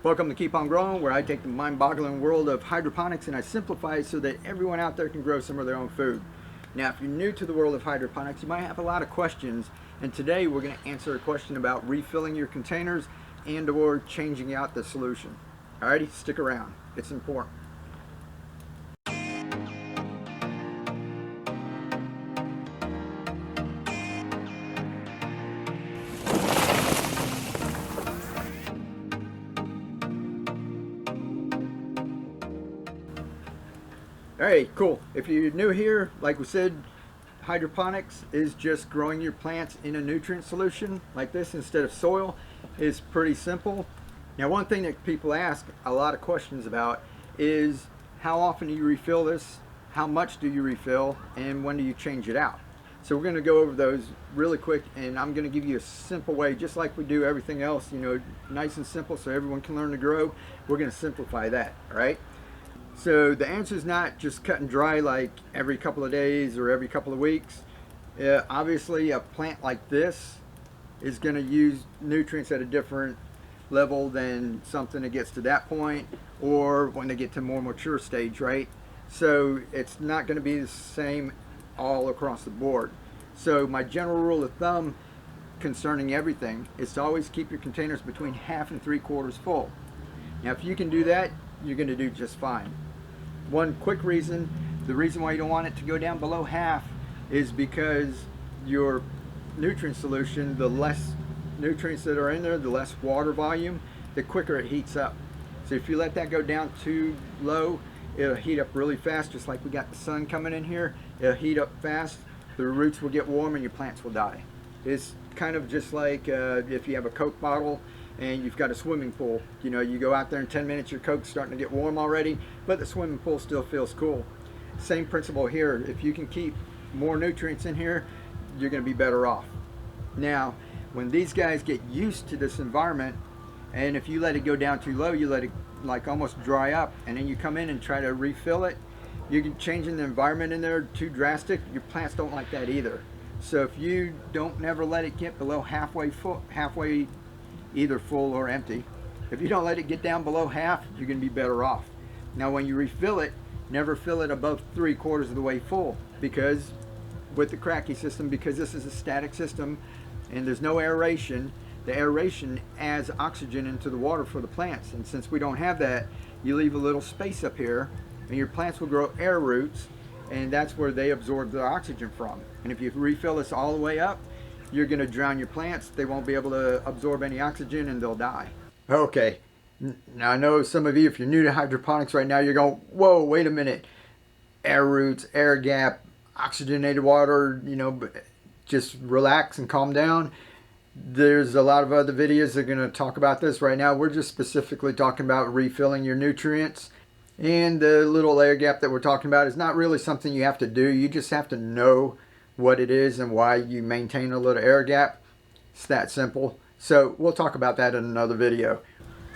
Welcome to Keep On Growing, where I take the mind-boggling world of hydroponics and I simplify it so that everyone out there can grow some of their own food. Now, if you're new to the world of hydroponics, you might have a lot of questions, and today we're going to answer a question about refilling your containers and or changing out the solution. Alrighty, stick around. It's important. Alright, cool. If you're new here, like we said, hydroponics is just growing your plants in a nutrient solution like this instead of soil. It's pretty simple. Now, one thing that people ask a lot of questions about is how often do you refill this, how much do you refill, and when do you change it out? So we're going to go over those really quick, and I'm going to give you a simple way, just like we do everything else, you know, nice and simple so everyone can learn to grow. We're going to simplify that, all right? So the answer is not just cut and dry like every couple of days or every couple of weeks. Obviously, a plant like this is going to use nutrients at a different level than something that gets to that point or when they get to more mature stage, right? So it's not going to be the same all across the board. So my general rule of thumb concerning everything is to always keep your containers between 1/2 and 3/4 full. Now, if you can do that, you're going to do just fine. One quick reason, the reason why you don't want it to go down below 1/2 is because your nutrient solution, the less nutrients that are in there, the less water volume, the quicker it heats up. So if you let that go down too low, it'll heat up really fast, just like we got the sun coming in here. It'll heat up fast, the roots will get warm and your plants will die. It's kind of just like if you have a Coke bottle and you've got a swimming pool. You know, you go out there in 10 minutes, your Coke's starting to get warm already, but the swimming pool still feels cool. Same principle here. If you can keep more nutrients in here, you're going to be better off. Now, when these guys get used to this environment, and if you let it go down too low, you let it like almost dry up, and then you come in and try to refill it, you're changing the environment in there too drastic. Your plants don't like that either. So if you don't never let it get below halfway either full or empty. If you don't let it get down below 1/2, you're going to be better off. Now, when you refill it, never fill it above 3/4 of the way full, because with the cracky system, because this is a static system and there's no aeration, the aeration adds oxygen into the water for the plants, and since we don't have that, you leave a little space up here and your plants will grow air roots, and that's where they absorb the oxygen from. And if you refill this all the way up, you're going to drown your plants. They won't be able to absorb any oxygen and they'll die. Okay, now I know some of you, if you're new to hydroponics right now, you're going, whoa, wait a minute. Air roots, air gap, oxygenated water, you know, just relax and calm down. There's a lot of other videos that are going to talk about this. Right now, we're just specifically talking about refilling your nutrients. And the little air gap that we're talking about is not really something you have to do. You just have to know what it is and why you maintain a little air gap. It's that simple. So we'll talk about that in another video.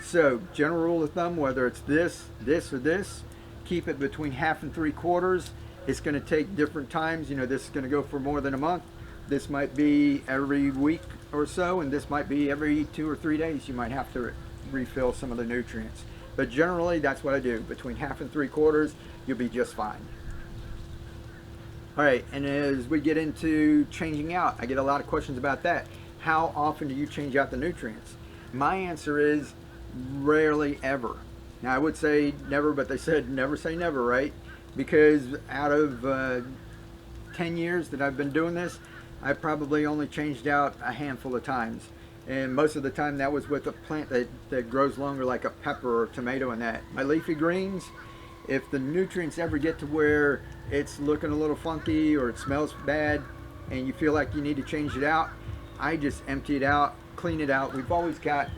So general rule of thumb, whether it's this, or this, keep it between 1/2 and 3/4. It's going to take different times. You know, this is going to go for more than a month. This might be every week or so, and this might be every 2 or 3 days. You might have to refill some of the nutrients. But generally, that's what I do. Between 1/2 and 3/4, you'll be just fine. All right, and as we get into changing out, I get a lot of questions about that. How often do you change out the nutrients? My answer is rarely ever. Now, I would say never, but they said never say never, right? Because out of 10 years that I've been doing this, I probably only changed out a handful of times. And most of the time that was with a plant that grows longer, like a pepper or tomato and that. My leafy greens, if the nutrients ever get to where it's looking a little funky or it smells bad and you feel like you need to change it out, I just empty it out, clean it out. We've always got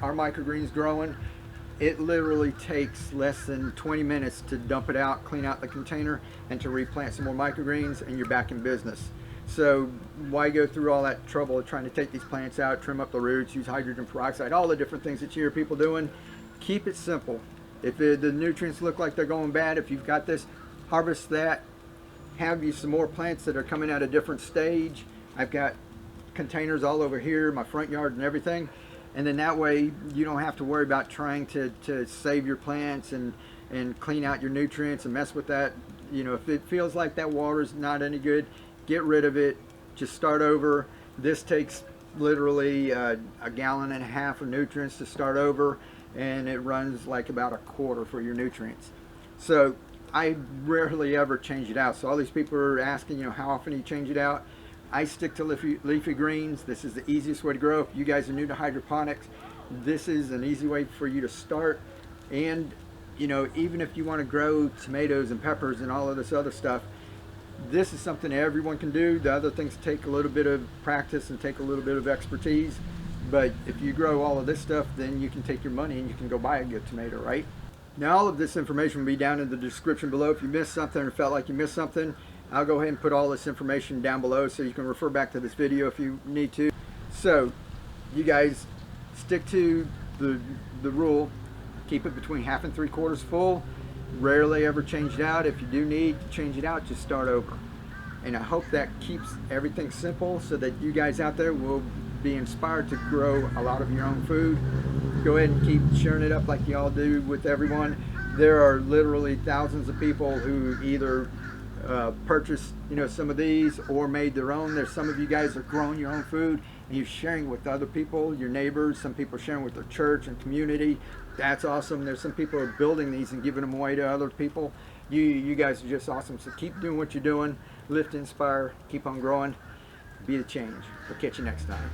our microgreens growing. It literally takes less than 20 minutes to dump it out, clean out the container, and to replant some more microgreens, and you're back in business. So why go through all that trouble of trying to take these plants out, trim up the roots, use hydrogen peroxide, all the different things that you hear people doing? Keep it simple. If the nutrients look like they're going bad, if you've got this, harvest that. Have you some more plants that are coming at a different stage. I've got containers all over here, my front yard and everything. and then that way you don't have to worry about trying to save your plants and clean out your nutrients and mess with that. You know, if it feels like that water's not any good, get rid of it, just start over. This takes literally a gallon and a half of nutrients to start over, and it runs like about a quarter for your nutrients. So I rarely ever change it out. So all these people are asking, you know, how often do you change it out? I stick to leafy greens. This is the easiest way to grow. If you guys are new to hydroponics, this is an easy way for you to start. And you know, even if you want to grow tomatoes and peppers and all of this other stuff, this is something everyone can do. The other things take a little bit of practice and take a little bit of expertise. But if you grow all of this stuff, then you can take your money and you can go buy a good tomato, right? Now all of this information will be down in the description below. If you missed something or felt like you missed something, I'll go ahead and put all this information down below so you can refer back to this video if you need to. So you guys stick to the rule. Keep it between 1/2 and 3/4 full. Rarely ever change it out. If you do need to change it out, just start over. And I hope that keeps everything simple so that you guys out there will be inspired to grow a lot of your own food. Go ahead and keep sharing it up like you all do with everyone. There are literally thousands of people who either purchased, you know, some of these or made their own. There's some of you guys are growing your own food and you're sharing with other people, your neighbors. Some people are sharing with their church and community. That's awesome. There's some people who are building these and giving them away to other people. You guys are just awesome. So keep doing what you're doing. Lift, inspire, keep on growing. Be the change. We'll catch you next time.